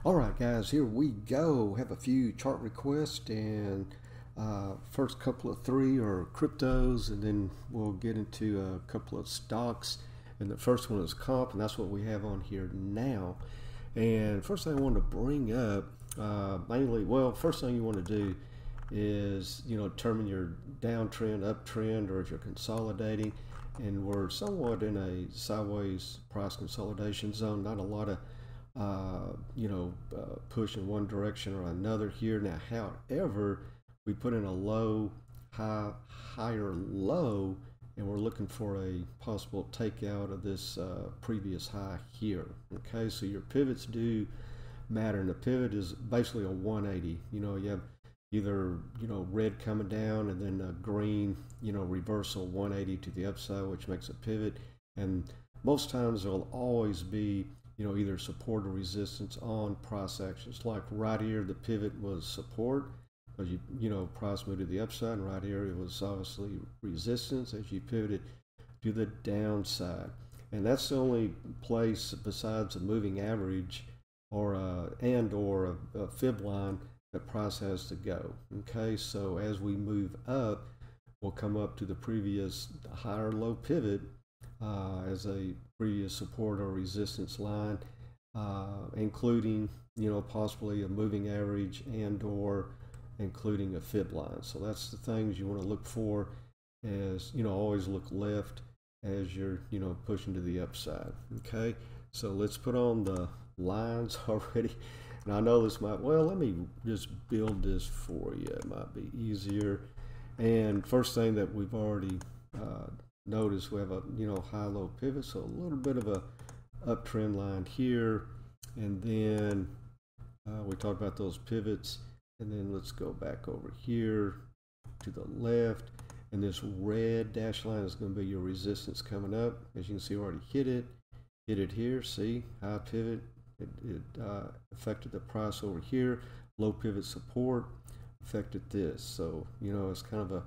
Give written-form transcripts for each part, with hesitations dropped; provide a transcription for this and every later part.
All right, guys, here we go. Have a few chart requests, and first couple of three are cryptos, and then we'll get into a couple of stocks. And the first one is comp, and that's what we have on here now. And first thing I want to bring up, first thing you want to do is determine your downtrend, uptrend, or if you're consolidating. And we're somewhat in a sideways price consolidation zone. Not a lot of push in one direction or another here. Now, however, we put in a low, high, higher low, and we're looking for a possible takeout of this previous high here. Okay, so your pivots do matter, and the pivot is basically a 180. You have either red coming down and then a green reversal 180 to the upside, which makes a pivot. And most times there'll always be either support or resistance on price actions. Like right here, the pivot was support because price moved to the upside, and right here it was obviously resistance as you pivoted to the downside. And that's the only place besides a moving average or a fib line that price has to go. Okay, so as we move up, we'll come up to the previous higher low pivot as a previous support or resistance line, including possibly a moving average and or including a fib line. So that's the things you want to look for. As always look left as you're pushing to the upside. Okay, so let's put on the lines already. And I know this might, let me just build this for you. It might be easier. And first thing that we've already noticed, we have a high-low pivot, so a little bit of a uptrend line here. And then we talked about those pivots. And then let's go back over here to the left. And this red dashed line is going to be your resistance coming up. As you can see, we already hit it here. See, high pivot. It affected the price over here. Low pivot support affected this. So, it's kind of a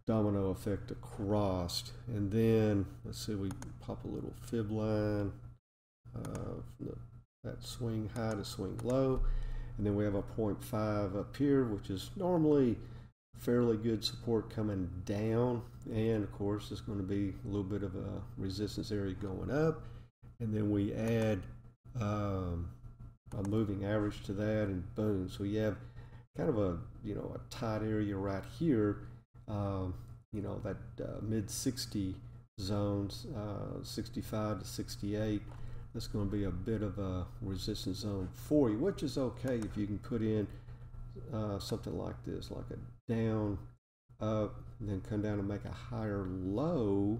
domino effect across. And then, let's see, we pop a little fib line from that swing high to swing low. And then we have a 0.5 up here, which is normally fairly good support coming down. And, of course, it's going to be a little bit of a resistance area going up. And then we add a moving average to that, and boom. So you have kind of a tight area right here. That mid 60 zones, 65 to 68. That's going to be a bit of a resistance zone for you, which is okay if you can put in something like this, like a down, up, and then come down and make a higher low,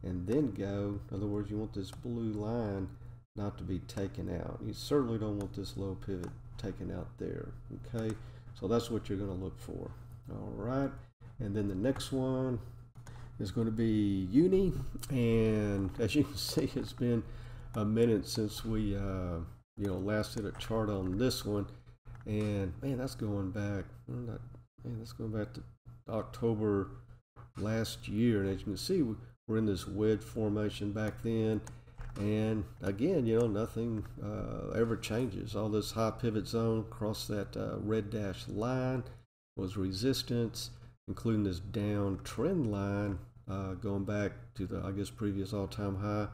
and then go. In other words, you want this blue line not to be taken out. You certainly don't want this low pivot taken out there. Okay, so that's what you're going to look for. All right, and then the next one is going to be uni, and as you can see, it's been a minute since we last did a chart on this one, and man, that's going back. That's going back to October last year, and as you can see, we're in this wedge formation back then. And again, nothing ever changes. All this high pivot zone across that red dashed line was resistance, including this down trend line going back to the, previous all-time high.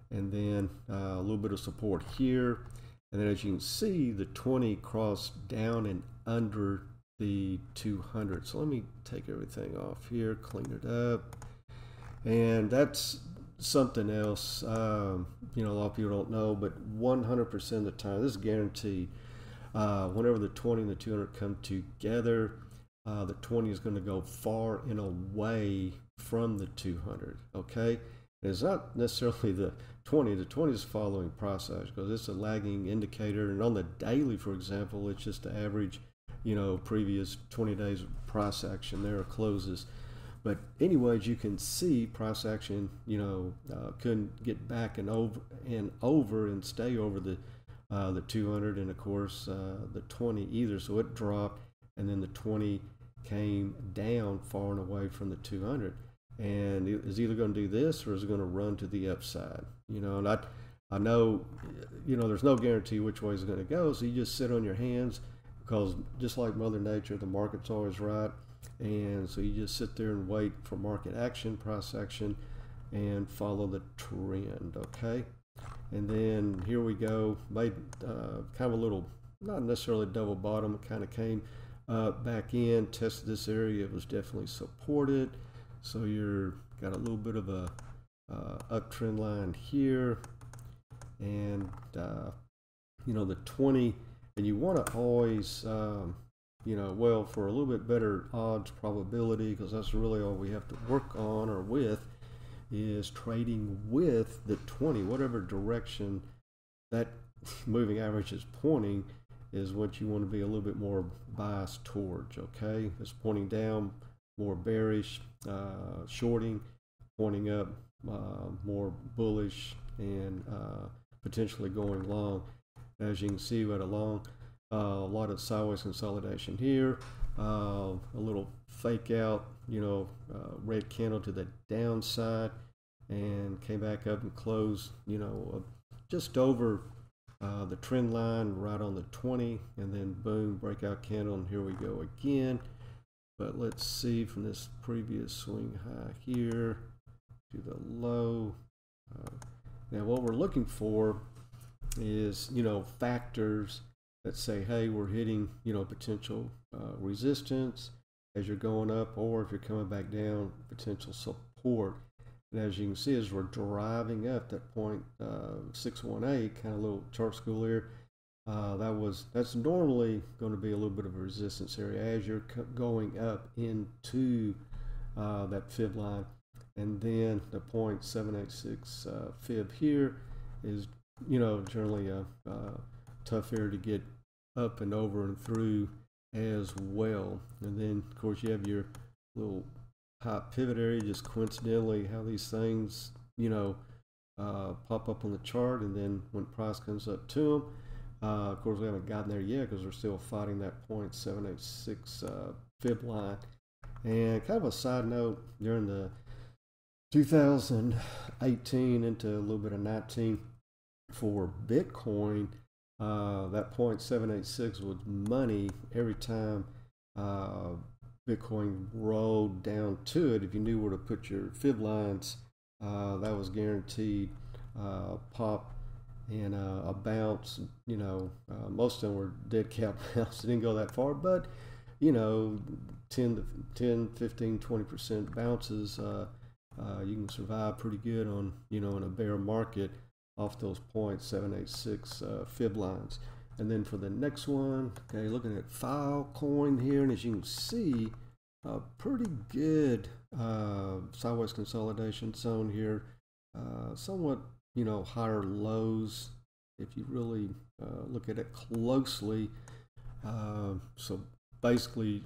And then a little bit of support here. And then as you can see, the 20 crossed down and under the 200. So let me take everything off here, clean it up. And that's something else, a lot of people don't know, but 100% of the time, this is guaranteed, whenever the 20 and the 200 come together, the 20 is going to go far and away from the 200, okay? And it's not necessarily the 20 is following price action because it's a lagging indicator, and on the daily, for example, it's just the average, previous 20 days of price action there closes. But anyways, you can see price action, couldn't get back and over and stay over the 200, and of course the 20 either. So it dropped, and then the 20 came down far and away from the 200. And it is either going to do this or is it going to run to the upside. And I know, there's no guarantee which way it's going to go, so you just sit on your hands because just like Mother Nature, the market's always right. And so you just sit there and wait for market action, price action, and follow the trend, okay? And then here we go, made kind of a little, not necessarily double bottom, it kind of came back in, tested this area, it was definitely supported. So you're got a little bit of a uptrend line here, and the 20, and you want to always well, for a little bit better odds probability, because that's really all we have to work on or with, is trading with the 20, whatever direction that moving average is pointing is what you want to be a little bit more biased towards. Okay, if it's pointing down, more bearish, shorting, pointing up, more bullish, and potentially going long. As you can see, we had a lot of sideways consolidation here, a little fake out, red candle to the downside, and came back up and closed, just over the trend line right on the 20, and then boom, breakout candle, and here we go again. But let's see from this previous swing high here to the low. Now what we're looking for is, factors that say, hey, we're hitting, potential resistance as you're going up, or if you're coming back down, potential support. And as you can see, as we're driving up that point 618, kind of little chart school here, that's normally going to be a little bit of a resistance area as you're going up into that fib line. And then the 0.786 fib here is, generally a tough area to get up and over and through as well. And then, of course, you have your little high pivot area, just coincidentally how these things, pop up on the chart, and then when price comes up to them, of course, we haven't gotten there yet because we're still fighting that 0.786 fib line. And kind of a side note, during the 2018 into a little bit of 19 for Bitcoin, that 0.786 was money every time Bitcoin rolled down to it. If you knew where to put your fib lines, that was guaranteed pop and a bounce. Most of them were dead cat bounce. It didn't go that far, but 10 to 15, 20% bounces, you can survive pretty good on, in a bear market off those 0.786 fib lines. And then for the next one, okay, looking at Filecoin here, and as you can see, a pretty good sideways consolidation zone here, somewhat, higher lows if you really look at it closely. So basically,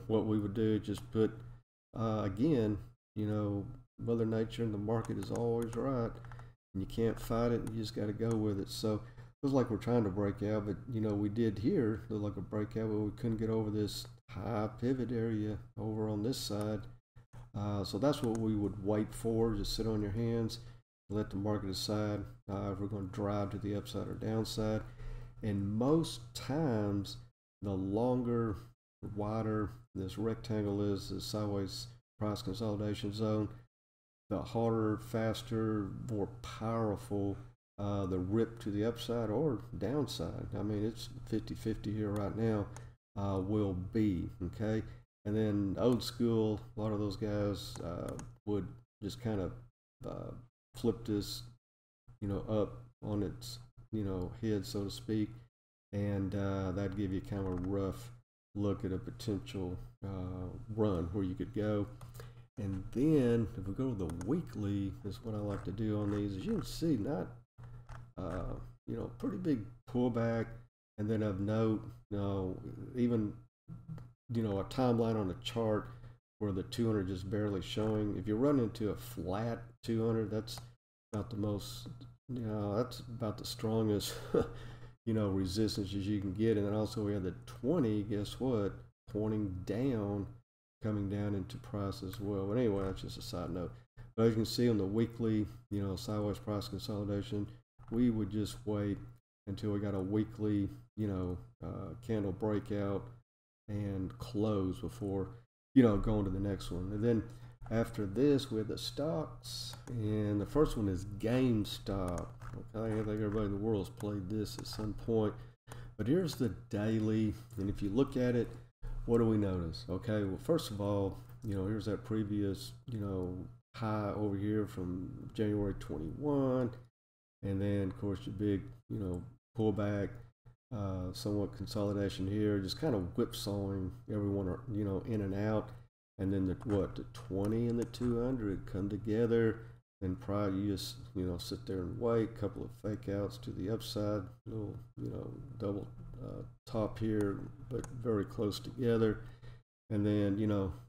what we would do is just put, again, Mother Nature and the market is always right, and you can't fight it, you just got to go with it. So it was like we're trying to break out, but we did here look like a breakout, but we couldn't get over this high pivot area over on this side. So that's what we would wait for. Just sit on your hands, let the market decide if we're going to drive to the upside or downside. And most times, the longer, wider this rectangle is, the sideways price consolidation zone, the harder, faster, more powerful the rip to the upside or downside. I mean, it's 50-50 here right now, will be, okay? And then old school, a lot of those guys would just kind of flip this, up on its, head, so to speak, and that'd give you kind of a rough look at a potential run where you could go. And then if we go to the weekly, is what I like to do on these. As you can see, not pretty big pullback, and then of note, even a timeline on a chart where the 200 just barely showing. If you run into a flat 200, that's about the most, that's about the strongest resistance as you can get. And then also we have the 20, guess what, pointing down, coming down into price as well. But anyway, that's just a side note. But as you can see on the weekly, sideways price consolidation, we would just wait until we got a weekly, candle breakout and close before, going to the next one. And then after this, we have the stocks, and the first one is GameStop. Okay, I think everybody in the world has played this at some point. But here's the daily, and if you look at it, what do we notice? Okay, well, first of all, here's that previous, high over here from January 21, and then of course your big, pullback, somewhat consolidation here, just kind of whipsawing everyone, in and out, and then the 20 and the 200 come together. And probably you just, sit there and wait. A couple of fake outs to the upside, little, double top here, but very close together. And then,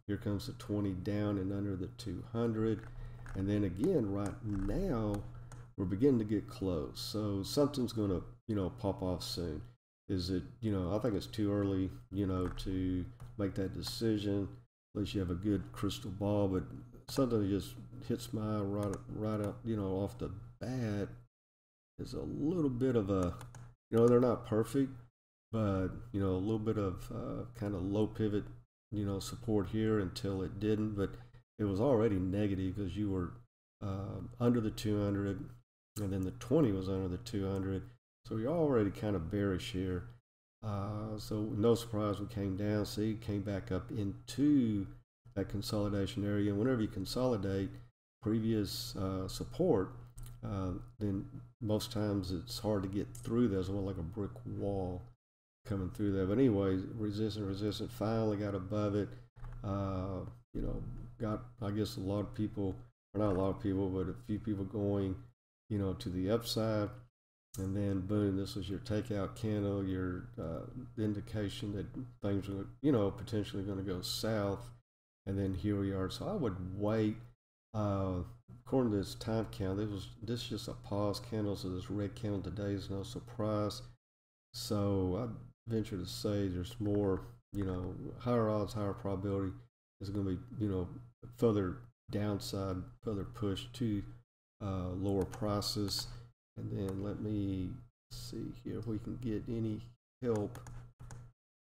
here comes the 20 down and under the 200. And then again, right now, we're beginning to get close. So something's going to, pop off soon. Is it, I think it's too early, to make that decision. At least you have a good crystal ball, but something that just hits my eye right up, off the bat is a little bit of a, they're not perfect, but, a little bit of kind of low pivot, support here until it didn't, but it was already negative because you were under the 200, and then the 20 was under the 200. So you're already kind of bearish here. So no surprise we came down. See, came back up into that consolidation area. And whenever you consolidate previous support, then most times it's hard to get through. There's almost like a brick wall coming through there. But anyway, resistant, finally got above it. Got, I guess, a lot of people, or not a lot of people, but a few people going, to the upside. And then boom, this was your takeout candle, your indication that things are, potentially going to go south. And then here we are. So I would wait. According to this time count, this is just a pause candle. So this red candle today is no surprise. So I venture to say there's more, higher odds, higher probability is going to be, further downside, further push to lower prices. And then let me see here if we can get any help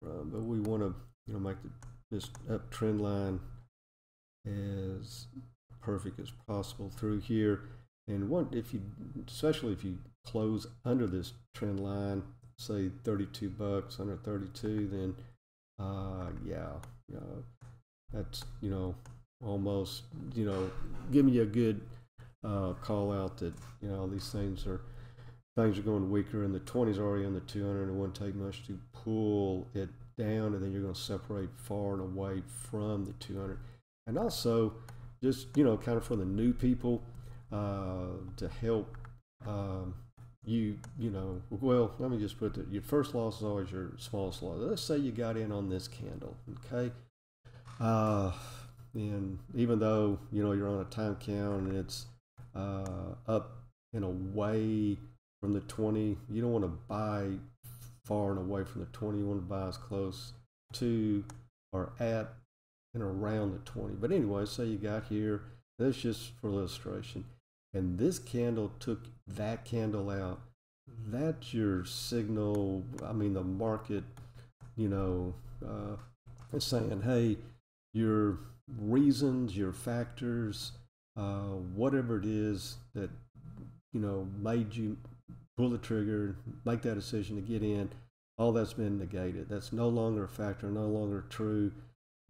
from, but we want to, make this uptrend line as perfect as possible through here. And especially if you close under this trend line, say $32 under 32, then that's almost give me a good call out that these things are going weaker, and the 20's already on the 200, and it wouldn't take much to pull it down, and then you're going to separate far and away from the 200. And also just kind of for the new people, to help well, let me just put it, your first loss is always your smallest loss. Let's say you got in on this candle, okay, and even though you're on a time count and it's up and away from the 20, you don't want to buy far and away from the 20. You want to buy as close to or at and around the 20. But anyway, say you got here, that's just for illustration, and this candle took that candle out. That's your signal. I mean, the market, is saying, hey, your reasons, your factors, whatever it is that made you pull the trigger, make that decision to get in, all that's been negated. That's no longer a factor, no longer true.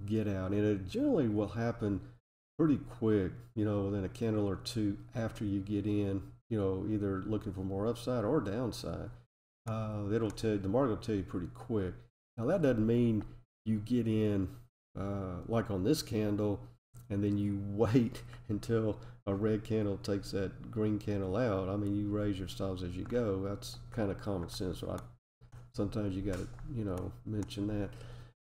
Get out. And it generally will happen pretty quick, within a candle or two after you get in, either looking for more upside or downside. The market will tell you pretty quick. Now that doesn't mean you get in like on this candle and then you wait until a red candle takes that green candle out. I mean, you raise your stops as you go. That's kind of common sense, right? Sometimes you got to, mention that.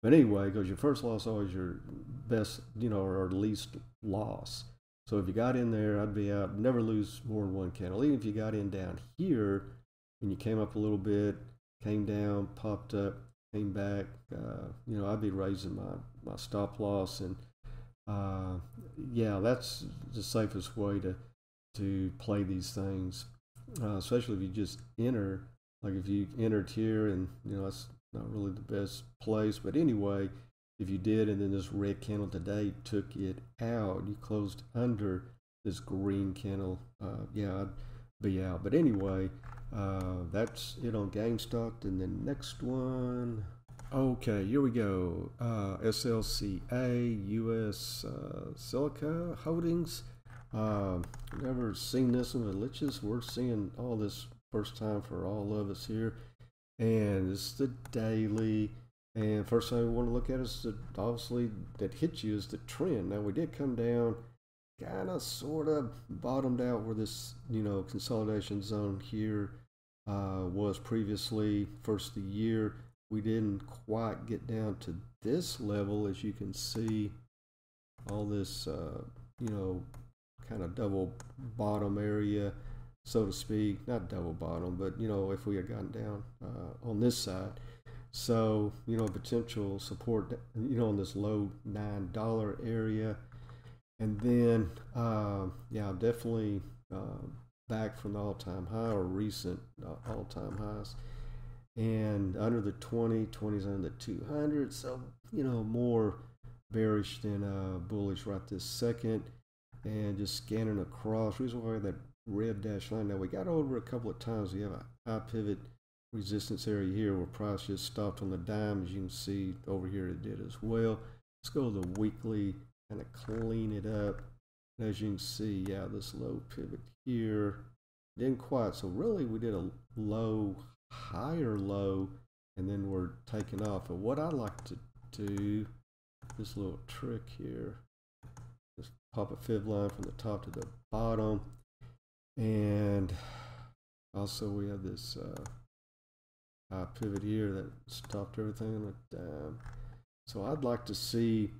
But anyway, because your first loss is always your best, or least loss. So if you got in there, I'd be out, never lose more than one candle. Even if you got in down here and you came up a little bit, came down, popped up, came back, I'd be raising my stop loss. And that's the safest way to play these things. especially if you just enter, like if you entered here and that's not really the best place, but anyway, if you did and then this red candle today took it out, you closed under this green candle, yeah, I'd be out. But anyway, that's it on GameStop. And then next one, okay, here we go. SLCA, US Silica Holdings. Never seen this one, but we're seeing all this first time for all of us here. And it's the daily. And first thing we want to look at is obviously that hits you is the trend. Now we did come down, kind of sort of bottomed out where this consolidation zone here was previously. First of the year, we didn't quite get down to this level, as you can see. All this kind of double bottom area, so to speak. Not double bottom, but if we had gotten down on this side. So, potential support, on this low $9 area. And then, yeah, definitely back from the all-time high or recent all-time highs. And under the 20's under the 200. So, more bearish than bullish right this second. And just scanning across. Reason why that red dash line. Now, we got over a couple of times. We have a high pivot resistance area here where price just stopped on the dime. As you can see over here, it did as well. Let's go to the weekly, kind of clean it up. And as you can see, yeah, this low pivot here didn't quite. So really, we did a low, higher low, and then we're taking off. And what I like to do, this little trick here, just pop a fib line from the top to the bottom, and also we have this pivot here that stopped everything on a dime. So I'd like to see,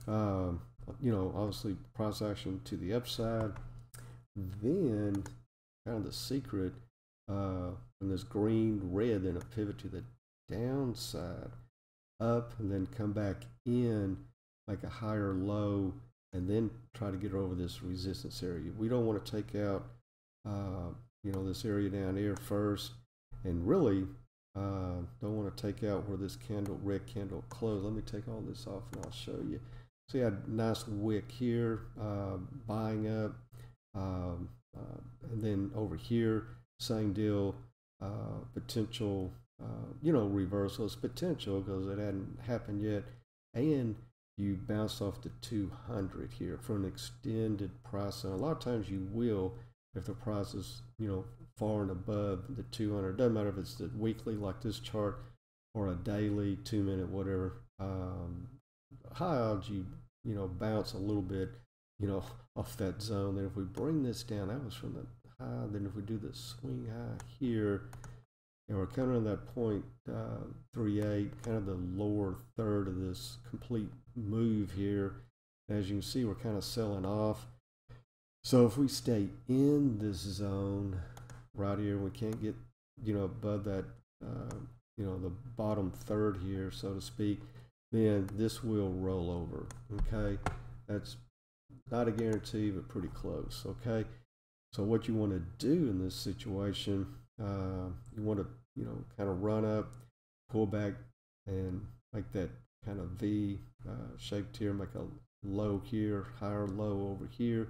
obviously price action to the upside. Then kind of the secret from this green, red, then a pivot to the downside, up, and then come back in like a higher low, and then try to get over this resistance area. We don't want to take out, this area down here first, and really don't want to take out where this red candle closed. Let me take all this off and I'll show you. So you had a nice wick here, buying up, and then over here, same deal, potential, reversal. It's potential because it hadn't happened yet, and you bounce off the 200 here for an extended price zone. A lot of times you will if the price is, far and above the 200. Doesn't matter if it's the weekly like this chart or a daily, 2-minute, whatever. High odds you bounce a little bit, off that zone. Then if we bring this down, that was from the high. Then if we do the swing high here, and we're coming to that point 38, kind of the lower third of this complete move here. As you can see, we're kind of selling off. So if we stay in this zone right here, we can't get, above that, the bottom third here, so to speak, then this will roll over, okay? That's not a guarantee, but pretty close, okay? So what you want to do in this situation, you want to, kind of run up, pull back, and make that kind of V shaped here, make a low here, higher low over here,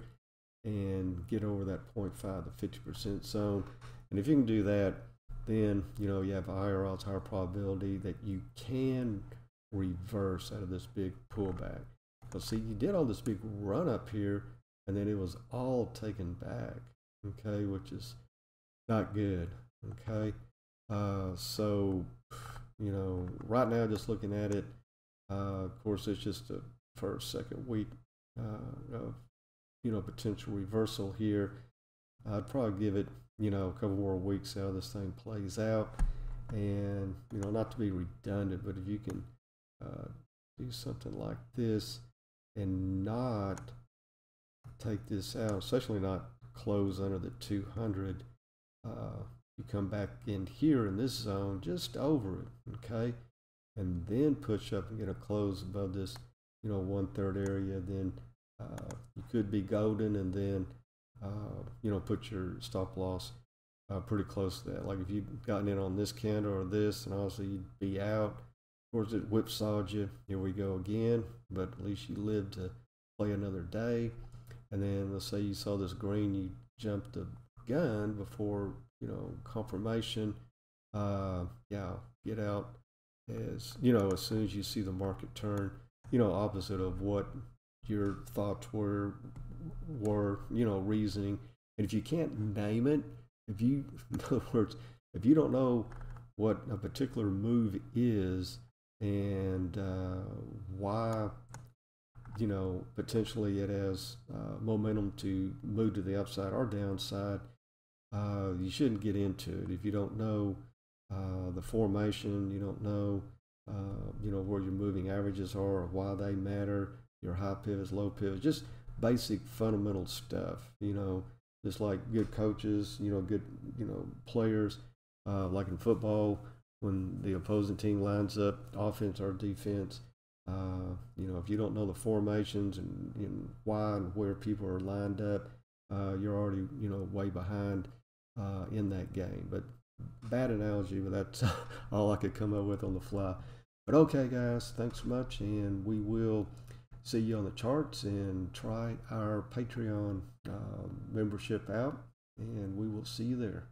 and get over that 0.5 to 50% zone. And if you can do that, then you have higher odds, higher probability that you can reverse out of this big pullback. But see, you did all this big run up here, and then it was all taken back, okay, which is not good, okay. So right now, just looking at it, of course, it's just the first, second week of potential reversal here. I'd probably give it a couple more weeks how this thing plays out, and not to be redundant, but if you can do something like this and not take this out, especially not close under the 200, you come back in here in this zone just over it, okay, and then push up and get a close above this 1/3 area, then you could be golden, and then put your stop loss pretty close to that. Like if you'd gotten in on this candle or this, and obviously you'd be out. Of course, it whipsawed you. Here we go again, but at least you lived to play another day. And then let's say you saw this green, you jumped the gun before confirmation. Yeah, get out as soon as you see the market turn. Opposite of what your thoughts were reasoning. And if you can't name it, in other words, if you don't know what a particular move is and why, potentially it has momentum to move to the upside or downside, you shouldn't get into it. If you don't know the formation, you don't know, where your moving averages are or why they matter, your high pivots, low pivots, just basic fundamental stuff, just like good coaches, good, players, like in football, when the opposing team lines up, offense or defense, if you don't know the formations and why and where people are lined up, you're already, way behind in that game. But bad analogy, but that's all I could come up with on the fly. But okay, guys, thanks so much, and we will see you on the charts and try our Patreon membership out, and we will see you there.